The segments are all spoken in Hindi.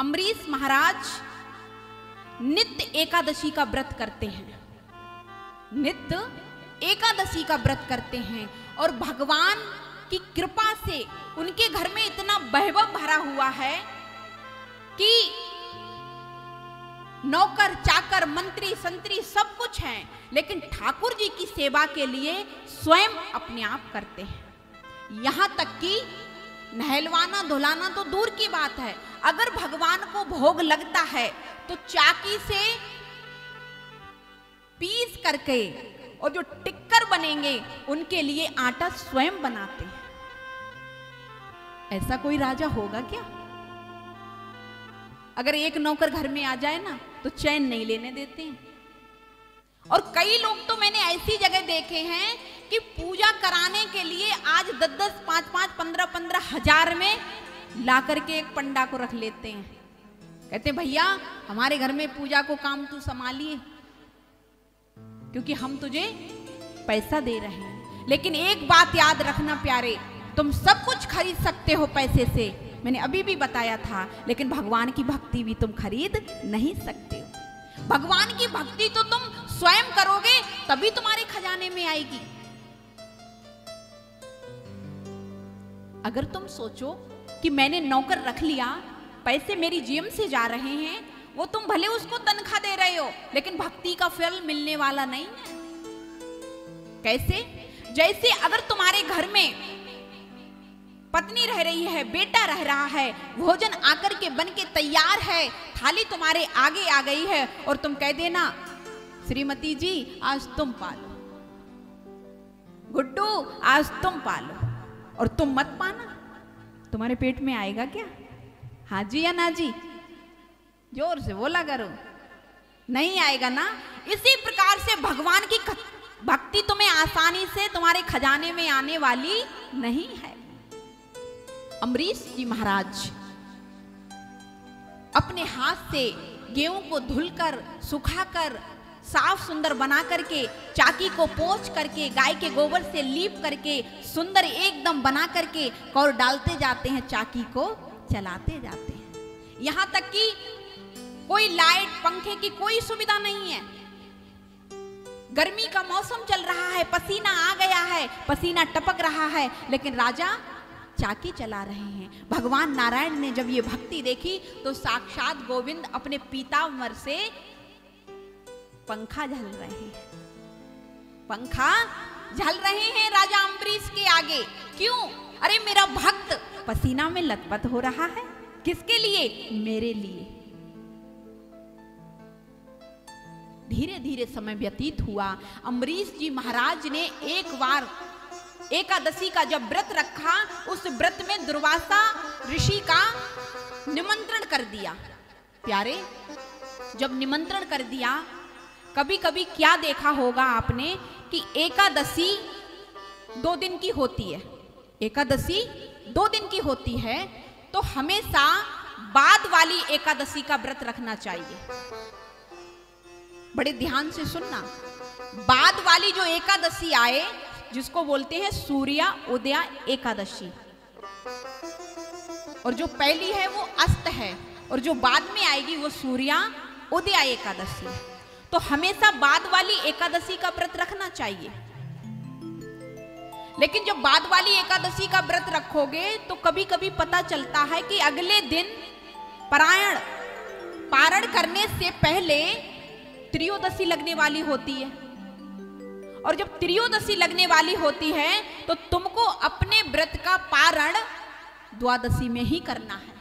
अम्बरीश महाराज नित्य एकादशी का व्रत करते हैं, नित्य एकादशी का व्रत करते हैं और भगवान की कृपा से उनके घर में इतना वैभव भरा हुआ है कि नौकर चाकर मंत्री संतरी सब कुछ हैं, लेकिन ठाकुर जी की सेवा के लिए स्वयं अपने आप करते हैं। यहां तक कि नहलवाना धुलाना तो दूर की बात है, अगर भगवान को भोग लगता है तो चाकी से पीस करके और जो टिक्कर बनेंगे उनके लिए आटा स्वयं बनाते हैं। ऐसा कोई राजा होगा क्या? अगर एक नौकर घर में आ जाए ना तो चैन नहीं लेने देते हैं। और कई लोग तो मैंने ऐसी जगह देखे हैं कि पूजा कराने के लिए आज 10-10, 5-5, 15-15 हजार में ला करके एक पंडा को रख लेते हैं। कहते भैया हमारे घर में पूजा को काम तू संभालिए, क्योंकि हम तुझे पैसा दे रहे हैं। लेकिन एक बात याद रखना प्यारे, तुम सब कुछ खरीद सकते हो पैसे से, मैंने अभी भी बताया था, लेकिन भगवान की भक्ति भी तुम खरीद नहीं सकते हो। भगवान की भक्ति तो तुम स्वयं करोगे तभी तुम्हारे खजाने में आएगी। अगर तुम सोचो कि मैंने नौकर रख लिया, पैसे मेरी जेब से जा रहे हैं, वो तुम भले उसको तनख्वाह दे रहे हो लेकिन भक्ति का फल मिलने वाला नहीं है। कैसे? जैसे अगर तुम्हारे घर में पत्नी रह रही है, बेटा रह रहा है, भोजन आकर के बन के तैयार है, थाली तुम्हारे आगे आ गई है और तुम कह देना श्रीमती जी आज तुम पालो, गुड्डू आज तुम पालो, और तुम मत पाना, तुम्हारे पेट में आएगा क्या? हाँ जी या ना जी? जोर से बोला करो, नहीं आएगा ना। इसी प्रकार से भगवान की भक्ति तुम्हें आसानी से तुम्हारे खजाने में आने वाली नहीं है। अम्बरीश जी महाराज अपने हाथ से गेहूं को धुलकर सुखाकर साफ सुंदर बना करके चाकी को पोंछ करके गाय के गोबर से लीप करके सुंदर एकदम बना करके कौर डालते जाते हैं, चाकी को चलाते जाते हैं। यहां तक कि कोई लाइट पंखे की कोई सुविधा नहीं है। गर्मी का मौसम चल रहा है, पसीना आ गया है, पसीना टपक रहा है, लेकिन राजा चाकी चला रहे हैं। भगवान नारायण ने जब ये भक्ति देखी तो साक्षात गोविंद अपने पीतांबर से पंखा झल रहे हैं, पंखा झल रहे हैं राजा अम्बरीश के आगे। क्यों? अरे मेरा भक्त पसीना में लथपथ हो रहा है, किसके लिए? मेरे लिए। धीरे धीरे समय व्यतीत हुआ। अम्बरीश जी महाराज ने एक बार एकादशी का जब व्रत रखा, उस व्रत में दुर्वासा ऋषि का निमंत्रण कर दिया। प्यारे, जब निमंत्रण कर दिया, कभी कभी क्या देखा होगा आपने कि एकादशी 2 दिन की होती है, एकादशी 2 दिन की होती है, तो हमेशा बाद वाली एकादशी का व्रत रखना चाहिए। बड़े ध्यान से सुनना, बाद वाली जो एकादशी आए जिसको बोलते हैं सूर्या उदया एकादशी, और जो पहली है वो अस्त है, और जो बाद में आएगी वो सूर्या उदया एकादशी है। तो हमेशा बाद वाली एकादशी का व्रत रखना चाहिए। लेकिन जब बाद वाली एकादशी का व्रत रखोगे तो कभी कभी पता चलता है कि अगले दिन पारण करने से पहले त्रयोदशी लगने वाली होती है, और जब त्रयोदशी लगने वाली होती है तो तुमको अपने व्रत का पारण द्वादशी में ही करना है,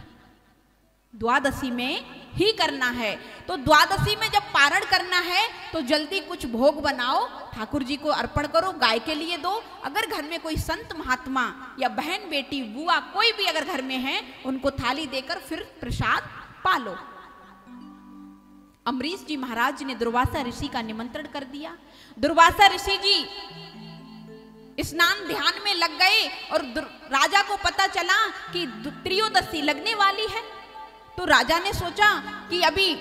द्वादशी में ही करना है। तो द्वादशी में जब पारण करना है तो जल्दी कुछ भोग बनाओ, ठाकुर जी को अर्पण करो, गाय के लिए दो। अगर घर में कोई संत महात्मा या बहन बेटी बुआ कोई भी अगर घर में है, उनको थाली देकर फिर प्रसाद पालो। अम्बरीश जी महाराज ने दुर्वासा ऋषि का निमंत्रण कर दिया। दुर्वासा ऋषि जी स्नान ध्यान में लग गए और राजा को पता चला कि त्रयोदशी लगने वाली है। तो राजा ने सोचा कि अभी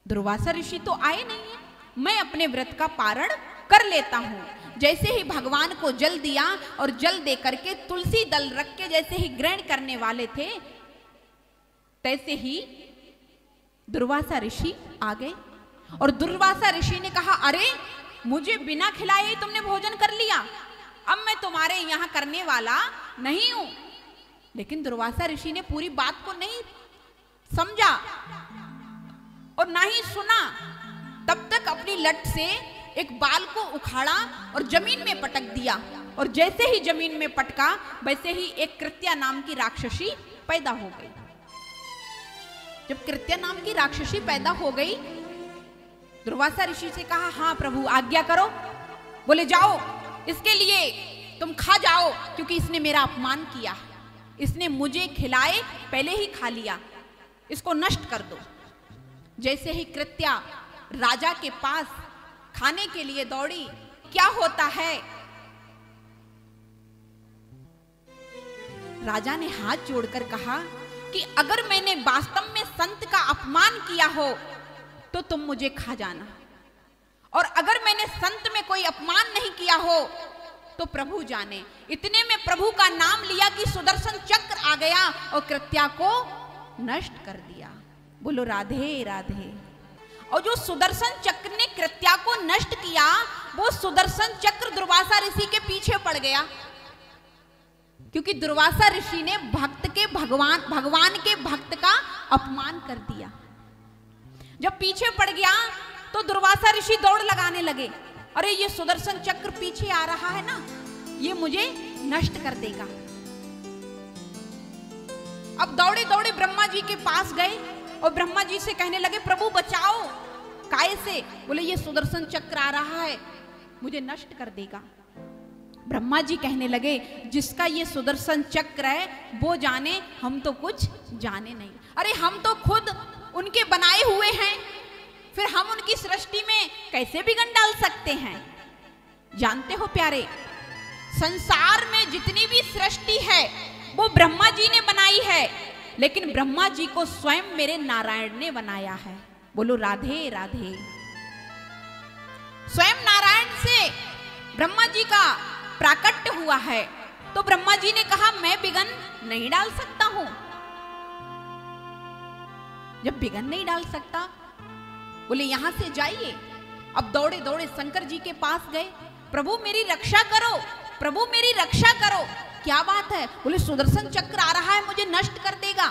दुर्वासा ऋषि तो आए नहीं है, मैं अपने व्रत का पारण कर लेता हूं। जैसे ही भगवान को जल दिया और जल दे करके तुलसी दल रख के जैसे ही ग्रहण करने वाले थे, तैसे ही दुर्वासा ऋषि आ गए और दुर्वासा ऋषि ने कहा, अरे मुझे बिना खिलाए ही तुमने भोजन कर लिया, अब मैं तुम्हारे यहां करने वाला नहीं हूं। लेकिन दुर्वासा ऋषि ने पूरी बात को नहीं समझा और ना ही सुना। तब तक अपनी लट से एक बाल को उखाड़ा और जमीन में पटक दिया, और जैसे ही जमीन में पटका वैसे ही एक कृत्या नाम की राक्षसी पैदा हो गई। जब कृत्या नाम की राक्षसी पैदा हो गई, दुर्वासा ऋषि से कहा, हाँ प्रभु आज्ञा करो। बोले जाओ, इसके लिए तुम खा जाओ, क्योंकि इसने मेरा अपमान किया, इसने मुझे खिलाए पहले ही खा लिया, इसको नष्ट कर दो। जैसे ही कृत्या राजा के पास खाने के लिए दौड़ी, क्या होता है, राजा ने हाथ जोड़कर कहा कि अगर मैंने वास्तव में संत का अपमान किया हो तो तुम मुझे खा जाना, और अगर मैंने संत में कोई अपमान नहीं किया हो तो प्रभु जाने। इतने में प्रभु का नाम लिया कि सुदर्शन चक्र आ गया और कृत्या को नष्ट कर दिया। बोलो राधे राधे। और जो सुदर्शन चक्र ने कृत्या को नष्ट किया, वो सुदर्शन चक्र दुर्वासा ऋषि के पीछे पड़ गया, क्योंकि दुर्वासा ऋषि ने भगवान के भक्त का अपमान कर दिया। जब पीछे पड़ गया तो दुर्वासा ऋषि दौड़ लगाने लगे, अरे ये सुदर्शन चक्र पीछे आ रहा है ना, ये मुझे नष्ट कर देगा। अब दौड़े दौड़े ब्रह्मा जी के पास गए और ब्रह्मा जी से कहने लगे, प्रभु बचाओ। काय से? बोले ये सुदर्शन चक्र आ रहा है, मुझे नष्ट कर देगा। ब्रह्मा जी कहने लगे, जिसका ये सुदर्शन चक्र है वो जाने, हम तो कुछ जाने नहीं। अरे हम तो खुद उनके बनाए हुए हैं, फिर हम उनकी सृष्टि में कैसे बिगड़ डाल सकते हैं। जानते हो प्यारे, संसार में जितनी भी सृष्टि है वो ब्रह्मा जी ने बनाई है, लेकिन ब्रह्मा जी को स्वयं मेरे नारायण ने बनाया है। बोलो राधे राधे। स्वयं नारायण से ब्रह्मा जी का प्राकट्य हुआ है, तो ब्रह्मा जी ने कहा मैं बिगन नहीं डाल सकता हूं। जब बिगन नहीं डाल सकता, बोले यहां से जाइए। अब दौड़े दौड़े शंकर जी के पास गए, प्रभु मेरी रक्षा करो, प्रभु मेरी रक्षा करो। क्या बात है? बोले सुदर्शन चक्र आ रहा है, मुझे नष्ट कर देगा।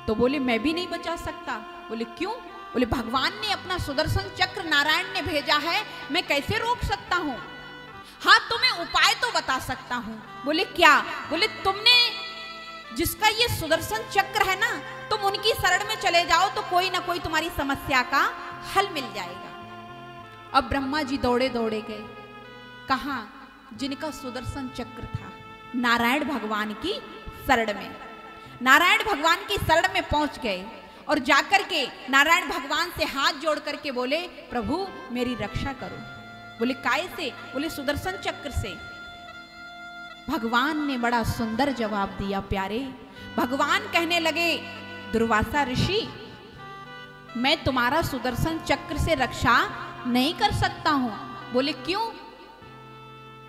तो बोले मैं भी नहीं बचा सकता। बोले क्यों? बोले भगवान ने अपना सुदर्शन चक्र नारायण ने भेजा है, मैं कैसे रोक सकता हूं? हाँ तुम्हें उपाय तो बता सकता हूं। बोले क्या? बोले तुमने जिसका ये सुदर्शन चक्र है ना, तुम उनकी शरण में चले जाओ तो कोई ना कोई तुम्हारी समस्या का हल मिल जाएगा। अब ब्रह्मा जी दौड़े दौड़े गए, कहा जिनका सुदर्शन चक्र था, नारायण भगवान की शरण में। नारायण भगवान की शरण में पहुंच गए और जाकर के नारायण भगवान से हाथ जोड़ करके बोले, प्रभु मेरी रक्षा करो। बोले काय से? बोले सुदर्शन चक्र से। भगवान ने बड़ा सुंदर जवाब दिया प्यारे। भगवान कहने लगे, दुर्वासा ऋषि मैं तुम्हारा सुदर्शन चक्र से रक्षा नहीं कर सकता हूं। बोले क्यों?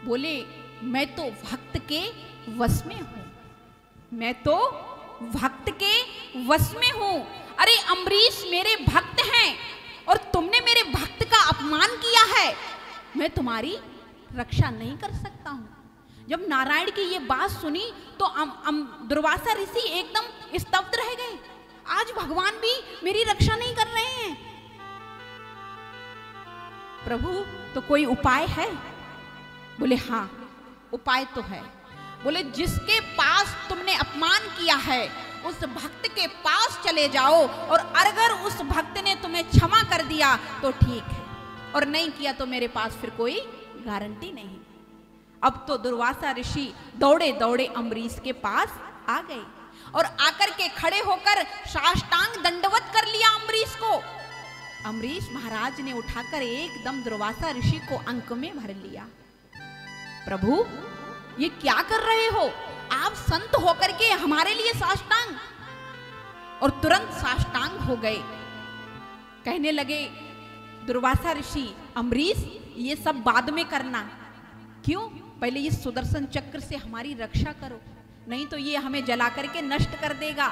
बोले मैं तो भक्त के वश में हूं, मैं तो भक्त के वश में हूं। अरे अम्बरीश मेरे भक्त हैं और तुमने मेरे भक्त का अपमान किया है, मैं तुम्हारी रक्षा नहीं कर सकता हूं। जब नारायण की ये बात सुनी तो दुर्वासा ऋषि एकदम स्तब्ध रह गए। आज भगवान भी मेरी रक्षा नहीं कर रहे हैं। प्रभु तो कोई उपाय है? बोले हाँ उपाय तो है। बोले जिसके पास तुमने अपमान किया है उस भक्त के पास चले जाओ, और अगर उस भक्त ने तुम्हें क्षमा कर दिया तो ठीक है, और नहीं किया तो मेरे पास फिर कोई गारंटी नहीं। अब तो दुर्वासा ऋषि दौड़े दौड़े अम्बरीश के पास आ गए और आकर के खड़े होकर साष्टांग दंडवत कर लिया अम्बरीश को। अम्बरीश महाराज ने उठाकर एकदम दुर्वासा ऋषि को अंक में भर लिया। प्रभु ये क्या कर रहे हो? आप संत होकर के हमारे लिए साष्टांग? और तुरंत साष्टांग हो गए। कहने लगे दुर्वासा ऋषि, अम्बरीश ये सब बाद में करना, क्यों? पहले ये सुदर्शन चक्र से हमारी रक्षा करो। नहीं तो ये हमें जला करके नष्ट कर देगा।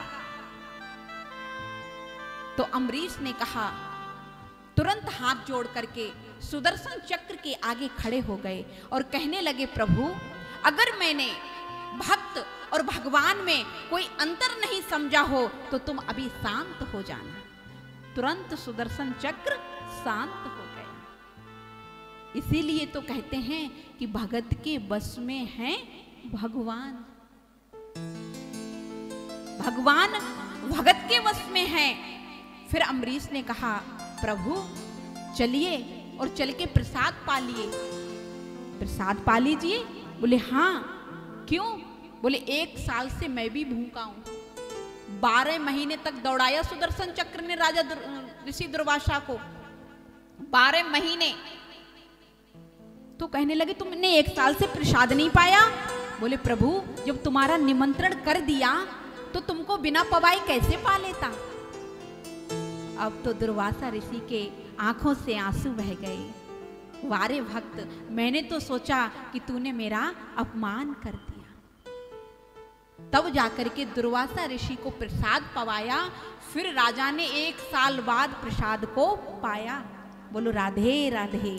तो अम्बरीश ने कहा, तुरंत हाथ जोड़ करके सुदर्शन चक्र के आगे खड़े हो गए और कहने लगे, प्रभु अगर मैंने भक्त और भगवान में कोई अंतर नहीं समझा हो तो तुम अभी शांत हो जाना। तुरंत सुदर्शन चक्र शांत हो गया। इसीलिए तो कहते हैं कि भगत के बस में हैं भगवान। भगवान भगत के वश में हैं। फिर अम्बरीश ने कहा, प्रभु चलिए और चल के प्रसाद पा लिए। प्रसाद पा लीजिए। बोले हाँ, क्यों? बोले 1 साल से मैं भी भूखा हूं। 12 महीने तक दौड़ाया सुदर्शन चक्र ने राजा ऋषि दुर्वासा को, 12 महीने। तो कहने लगे, तुमने 1 साल से प्रसाद नहीं पाया? बोले प्रभु जब तुम्हारा निमंत्रण कर दिया तो तुमको बिना पवाए कैसे पा लेता। अब तो दुर्वासा ऋषि के आंखों से आंसू बह गए। वारे भक्त, मैंने तो सोचा कि तूने मेरा अपमान कर दिया। तब जाकर के दुर्वासा ऋषि को प्रसाद पवाया। फिर राजा ने 1 साल बाद प्रसाद को पाया। बोलो राधे राधे।